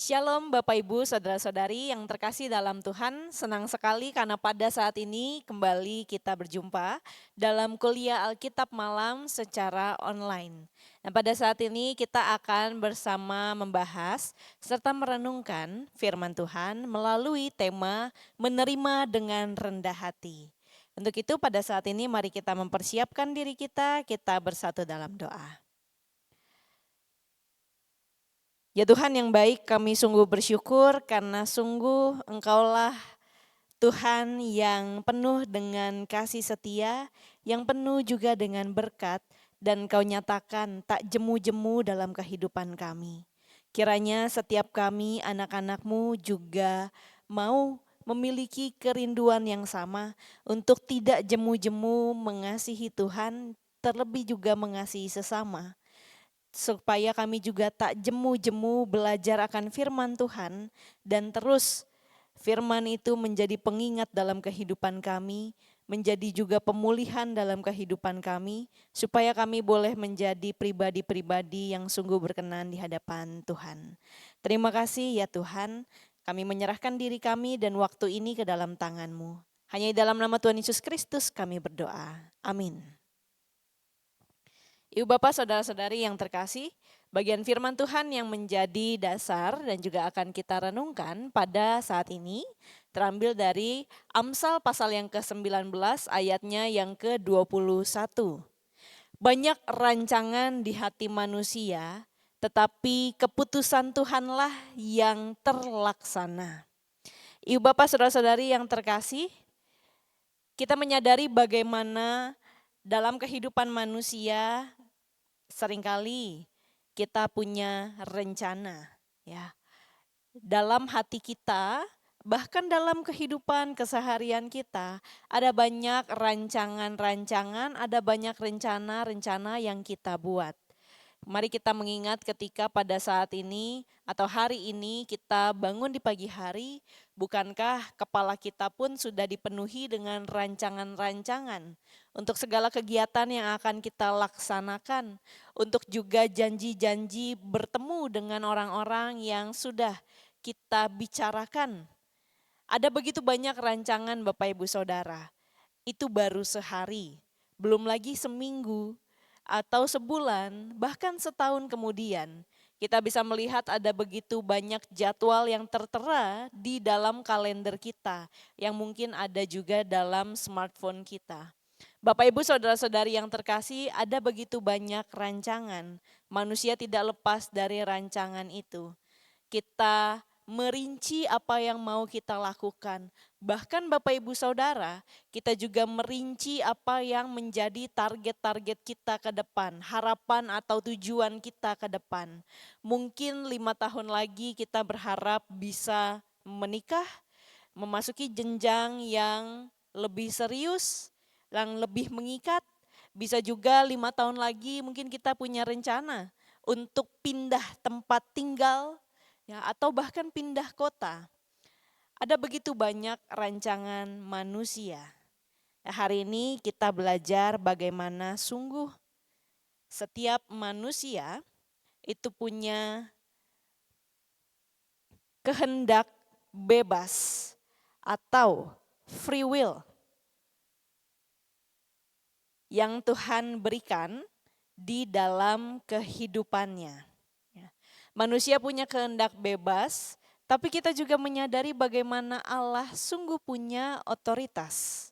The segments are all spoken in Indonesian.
Shalom Bapak Ibu, Saudara-saudari yang terkasih dalam Tuhan. Senang sekali karena pada saat ini kembali kita berjumpa dalam kuliah Alkitab malam secara online. Nah, pada saat ini kita akan bersama membahas serta merenungkan firman Tuhan melalui tema menerima dengan rendah hati. Untuk itu pada saat ini mari kita mempersiapkan diri kita bersatu dalam doa. Ya Tuhan yang baik, kami sungguh bersyukur karena sungguh Engkaulah Tuhan yang penuh dengan kasih setia, yang penuh juga dengan berkat, dan Kau nyatakan tak jemu-jemu dalam kehidupan kami. Kiranya setiap kami anak-anak-Mu juga mau memiliki kerinduan yang sama untuk tidak jemu-jemu mengasihi Tuhan, terlebih juga mengasihi sesama, supaya kami juga tak jemu-jemu belajar akan firman Tuhan dan terus firman itu menjadi pengingat dalam kehidupan kami, menjadi juga pemulihan dalam kehidupan kami, supaya kami boleh menjadi pribadi-pribadi yang sungguh berkenan di hadapan Tuhan. Terima kasih ya Tuhan, kami menyerahkan diri kami dan waktu ini ke dalam tangan-Mu. Hanya di dalam nama Tuhan Yesus Kristus kami berdoa. Amin. Ibu Bapak, Saudara-saudari yang terkasih, bagian firman Tuhan yang menjadi dasar dan juga akan kita renungkan pada saat ini terambil dari Amsal pasal yang ke-19 ayatnya yang ke-21. Banyak rancangan di hati manusia, tetapi keputusan Tuhanlah yang terlaksana. Ibu Bapak, Saudara-saudari yang terkasih, kita menyadari bagaimana dalam kehidupan manusia seringkali kita punya rencana ya. Dalam hati kita, bahkan dalam kehidupan keseharian kita, ada banyak rancangan-rancangan, ada banyak rencana-rencana yang kita buat. Mari kita mengingat ketika pada saat ini atau hari ini kita bangun di pagi hari, bukankah kepala kita pun sudah dipenuhi dengan rancangan-rancangan untuk segala kegiatan yang akan kita laksanakan, untuk juga janji-janji bertemu dengan orang-orang yang sudah kita bicarakan. Ada begitu banyak rancangan Bapak Ibu Saudara, itu baru sehari, belum lagi seminggu, atau sebulan, bahkan setahun kemudian, kita bisa melihat ada begitu banyak jadwal yang tertera di dalam kalender kita, yang mungkin ada juga dalam smartphone kita. Bapak Ibu Saudara-saudari yang terkasih, ada begitu banyak rancangan. Manusia tidak lepas dari rancangan itu. Kita merinci apa yang mau kita lakukan. Bahkan Bapak Ibu Saudara, kita juga merinci apa yang menjadi target-target kita ke depan, harapan atau tujuan kita ke depan. Mungkin 5 tahun lagi kita berharap bisa menikah, memasuki jenjang yang lebih serius, yang lebih mengikat. Bisa juga 5 tahun lagi mungkin kita punya rencana untuk pindah tempat tinggal, ya, atau bahkan pindah kota. Ada begitu banyak rancangan manusia. Hari ini kita belajar bagaimana sungguh setiap manusia itu punya kehendak bebas atau free will yang Tuhan berikan di dalam kehidupannya. Ya. Manusia punya kehendak bebas, tapi kita juga menyadari bagaimana Allah sungguh punya otoritas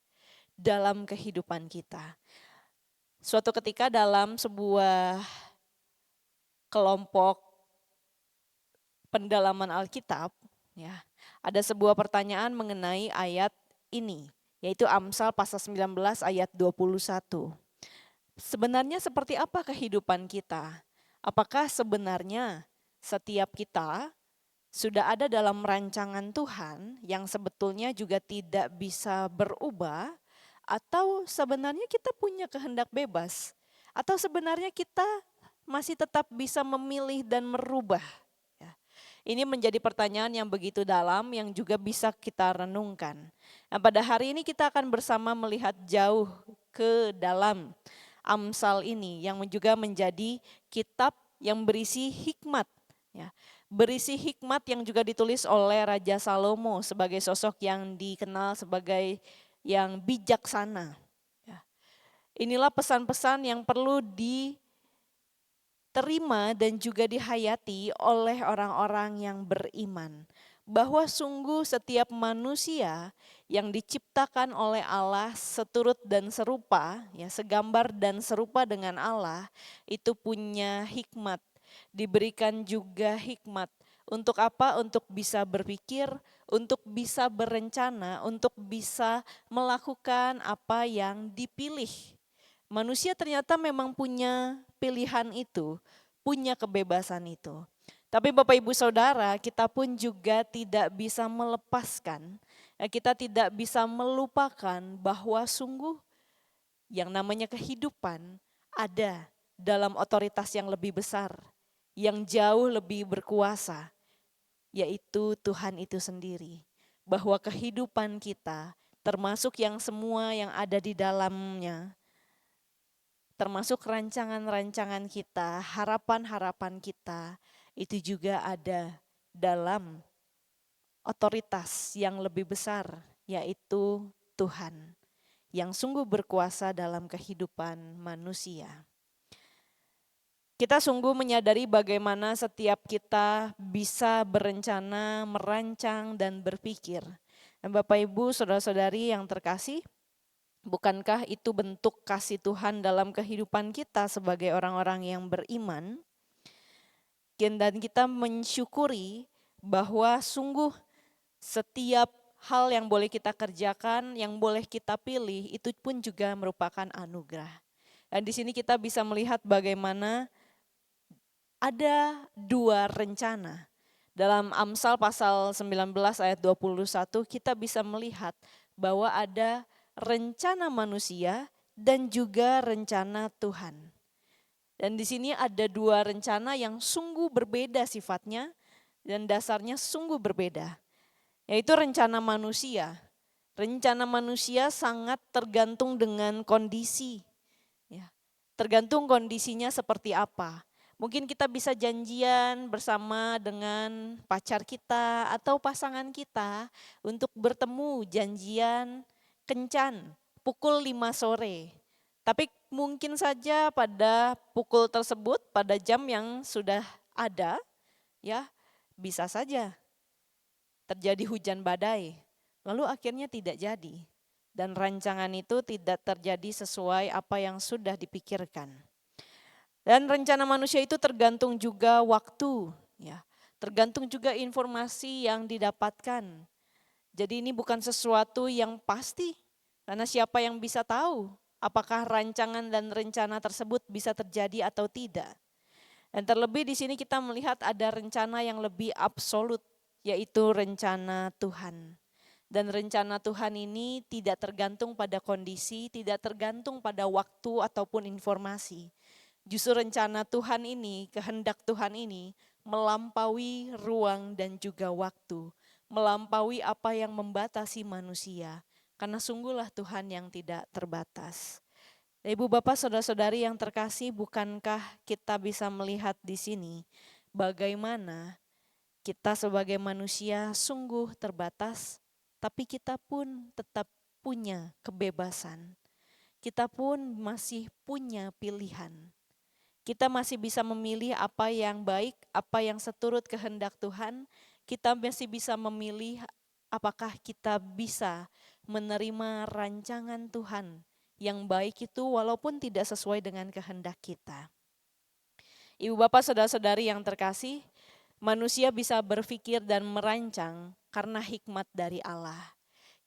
dalam kehidupan kita. Suatu ketika dalam sebuah kelompok pendalaman Alkitab, ya, ada sebuah pertanyaan mengenai ayat ini, yaitu Amsal pasal 19 ayat 21. Sebenarnya seperti apa kehidupan kita? Apakah sebenarnya setiap kita sudah ada dalam rancangan Tuhan yang sebetulnya juga tidak bisa berubah, atau sebenarnya kita punya kehendak bebas, atau sebenarnya kita masih tetap bisa memilih dan merubah? Ya. Ini menjadi pertanyaan yang begitu dalam yang juga bisa kita renungkan. Nah, pada hari ini kita akan bersama melihat jauh ke dalam Amsal ini yang juga menjadi kitab yang berisi hikmat, Ya, berisi hikmat yang juga ditulis oleh Raja Salomo sebagai sosok yang dikenal sebagai yang bijaksana. Ya, inilah pesan-pesan yang perlu diterima dan juga dihayati oleh orang-orang yang beriman. Bahwa sungguh setiap manusia yang diciptakan oleh Allah seturut dan serupa, ya segambar dan serupa dengan Allah, itu punya hikmat. Diberikan juga hikmat. Untuk apa? Untuk bisa berpikir, untuk bisa berencana, untuk bisa melakukan apa yang dipilih. Manusia ternyata memang punya pilihan itu, punya kebebasan itu. Tapi Bapak Ibu Saudara, kita pun juga tidak bisa melepaskan, kita tidak bisa melupakan bahwa sungguh yang namanya kehidupan ada dalam otoritas yang lebih besar, yang jauh lebih berkuasa, yaitu Tuhan itu sendiri. Bahwa kehidupan kita, termasuk yang semua yang ada di dalamnya, termasuk rancangan-rancangan kita, harapan-harapan kita, itu juga ada dalam otoritas yang lebih besar, yaitu Tuhan, yang sungguh berkuasa dalam kehidupan manusia. Kita sungguh menyadari bagaimana setiap kita bisa berencana, merancang, dan berpikir. Dan Bapak Ibu, saudara-saudari yang terkasih, bukankah itu bentuk kasih Tuhan dalam kehidupan kita sebagai orang-orang yang beriman? Dan kita mensyukuri bahwa sungguh setiap hal yang boleh kita kerjakan, yang boleh kita pilih, itu pun juga merupakan anugerah. Dan di sini kita bisa melihat bagaimana ada dua rencana. Dalam Amsal pasal 19 ayat 21 kita bisa melihat bahwa ada rencana manusia dan juga rencana Tuhan. Dan di sini ada dua rencana yang sungguh berbeda sifatnya dan dasarnya sungguh berbeda. Yaitu rencana manusia. Rencana manusia sangat tergantung dengan kondisi. Ya, tergantung kondisinya seperti apa. Mungkin kita bisa janjian bersama dengan pacar kita atau pasangan kita untuk bertemu janjian kencan pukul 5 sore. Tapi mungkin saja pada pukul tersebut, pada jam yang sudah ada, ya bisa saja terjadi hujan badai. Lalu akhirnya tidak jadi. Dan rancangan itu tidak terjadi sesuai apa yang sudah dipikirkan. Dan rencana manusia itu tergantung juga waktu, ya. Tergantung juga informasi yang didapatkan. Jadi ini bukan sesuatu yang pasti, karena siapa yang bisa tahu apakah rancangan dan rencana tersebut bisa terjadi atau tidak. Dan terlebih di sini kita melihat ada rencana yang lebih absolut, yaitu rencana Tuhan. Dan rencana Tuhan ini tidak tergantung pada kondisi, tidak tergantung pada waktu ataupun informasi. Justru rencana Tuhan ini, kehendak Tuhan ini melampaui ruang dan juga waktu, melampaui apa yang membatasi manusia, karena sungguhlah Tuhan yang tidak terbatas. Ibu bapak saudara-saudari yang terkasih, bukankah kita bisa melihat di sini bagaimana kita sebagai manusia sungguh terbatas, tapi kita pun tetap punya kebebasan. Kita pun masih punya pilihan. Kita masih bisa memilih apa yang baik, apa yang seturut kehendak Tuhan. Kita masih bisa memilih apakah kita bisa menerima rancangan Tuhan yang baik itu walaupun tidak sesuai dengan kehendak kita. Ibu bapak saudara-saudari yang terkasih, manusia bisa berpikir dan merancang karena hikmat dari Allah.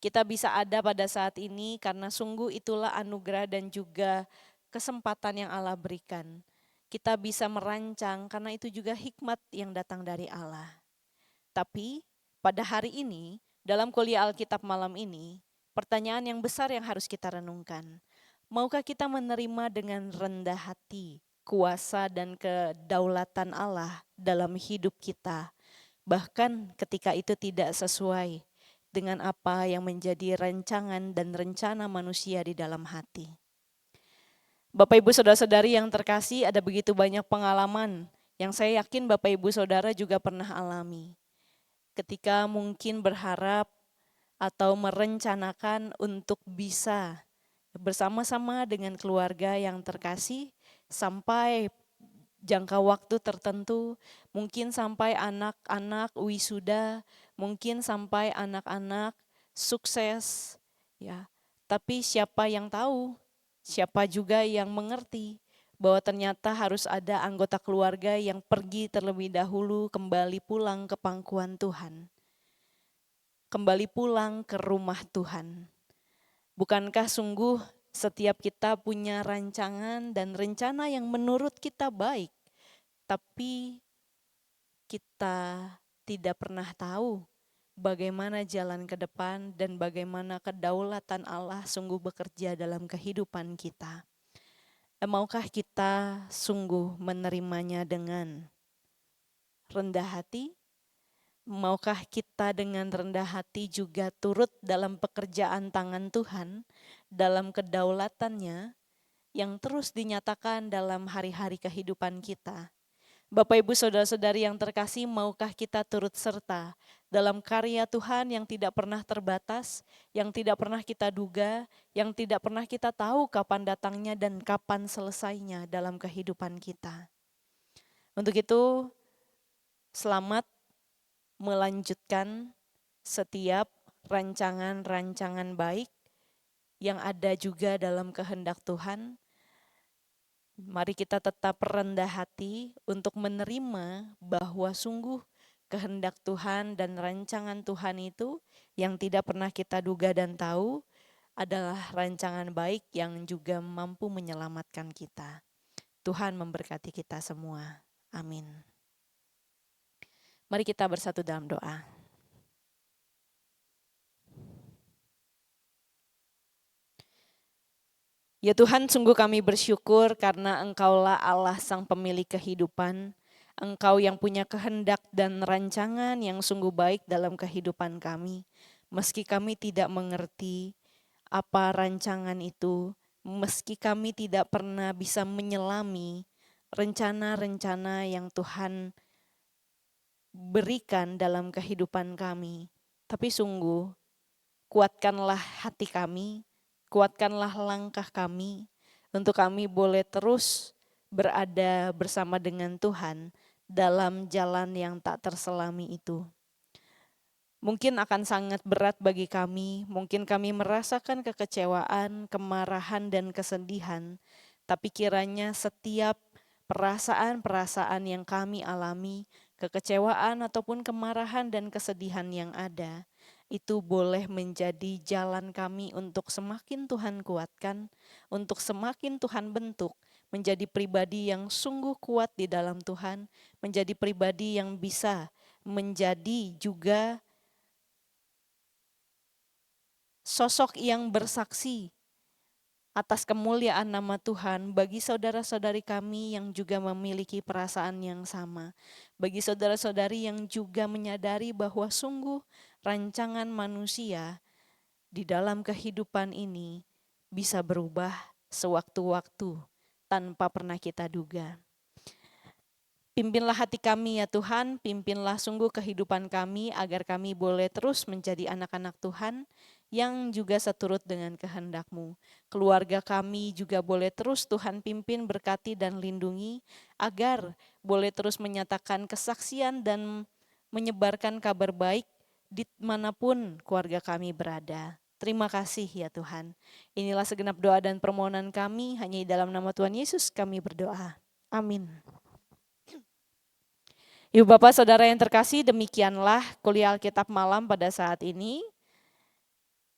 Kita bisa ada pada saat ini karena sungguh itulah anugerah dan juga kesempatan yang Allah berikan. Kita bisa merancang karena itu juga hikmat yang datang dari Allah. Tapi pada hari ini, dalam kuliah Alkitab malam ini, pertanyaan yang besar yang harus kita renungkan. Maukah kita menerima dengan rendah hati kuasa dan kedaulatan Allah dalam hidup kita, bahkan ketika itu tidak sesuai dengan apa yang menjadi rancangan dan rencana manusia di dalam hati. Bapak Ibu Saudara-saudari yang terkasih, ada begitu banyak pengalaman yang saya yakin Bapak Ibu Saudara juga pernah alami. Ketika mungkin berharap atau merencanakan untuk bisa bersama-sama dengan keluarga yang terkasih sampai jangka waktu tertentu, mungkin sampai anak-anak wisuda, mungkin sampai anak-anak sukses, ya. Tapi siapa yang tahu, siapa juga yang mengerti bahwa ternyata harus ada anggota keluarga yang pergi terlebih dahulu kembali pulang ke pangkuan Tuhan. Kembali pulang ke rumah Tuhan. Bukankah sungguh setiap kita punya rancangan dan rencana yang menurut kita baik, tapi kita tidak pernah tahu bagaimana jalan ke depan dan bagaimana kedaulatan Allah sungguh bekerja dalam kehidupan kita. Maukah kita sungguh menerimanya dengan rendah hati? Maukah kita dengan rendah hati juga turut dalam pekerjaan tangan Tuhan, dalam kedaulatannya yang terus dinyatakan dalam hari-hari kehidupan kita? Bapak Ibu Saudara-saudari yang terkasih, maukah kita turut serta dalam karya Tuhan yang tidak pernah terbatas, yang tidak pernah kita duga, yang tidak pernah kita tahu kapan datangnya dan kapan selesainya dalam kehidupan kita. Untuk itu, selamat melanjutkan setiap rancangan-rancangan baik yang ada juga dalam kehendak Tuhan. Mari kita tetap rendah hati untuk menerima bahwa sungguh kehendak Tuhan dan rancangan Tuhan itu yang tidak pernah kita duga dan tahu adalah rancangan baik yang juga mampu menyelamatkan kita. Tuhan memberkati kita semua. Amin. Mari kita bersatu dalam doa. Ya Tuhan, sungguh kami bersyukur karena Engkaulah Allah sang pemilik kehidupan. Engkau yang punya kehendak dan rancangan yang sungguh baik dalam kehidupan kami. Meski kami tidak mengerti apa rancangan itu, meski kami tidak pernah bisa menyelami rencana-rencana yang Tuhan berikan dalam kehidupan kami. Tapi sungguh, kuatkanlah hati kami, kuatkanlah langkah kami, untuk kami boleh terus berada bersama dengan Tuhan dalam jalan yang tak terselami itu. Mungkin akan sangat berat bagi kami, mungkin kami merasakan kekecewaan, kemarahan, dan kesedihan, tapi kiranya setiap perasaan-perasaan yang kami alami, kekecewaan ataupun kemarahan dan kesedihan yang ada, itu boleh menjadi jalan kami untuk semakin Tuhan kuatkan, untuk semakin Tuhan bentuk, menjadi pribadi yang sungguh kuat di dalam Tuhan, menjadi pribadi yang bisa menjadi juga sosok yang bersaksi atas kemuliaan nama Tuhan bagi saudara-saudari kami yang juga memiliki perasaan yang sama. Bagi saudara-saudari yang juga menyadari bahwa sungguh rancangan manusia di dalam kehidupan ini bisa berubah sewaktu-waktu tanpa pernah kita duga. Pimpinlah hati kami ya Tuhan, pimpinlah sungguh kehidupan kami agar kami boleh terus menjadi anak-anak Tuhan yang juga seturut dengan kehendak-Mu. Keluarga kami juga boleh terus Tuhan pimpin, berkati dan lindungi agar boleh terus menyatakan kesaksian dan menyebarkan kabar baik di manapun keluarga kami berada. Terima kasih ya Tuhan. Inilah segenap doa dan permohonan kami, hanya di dalam nama Tuhan Yesus kami berdoa. Amin. Ibu Bapak Saudara yang terkasih, demikianlah kuliah Alkitab malam pada saat ini.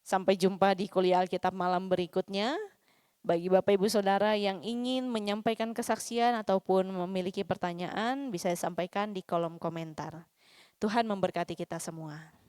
Sampai jumpa di kuliah Alkitab malam berikutnya. Bagi Bapak Ibu Saudara yang ingin menyampaikan kesaksian ataupun memiliki pertanyaan, bisa disampaikan di kolom komentar. Tuhan memberkati kita semua.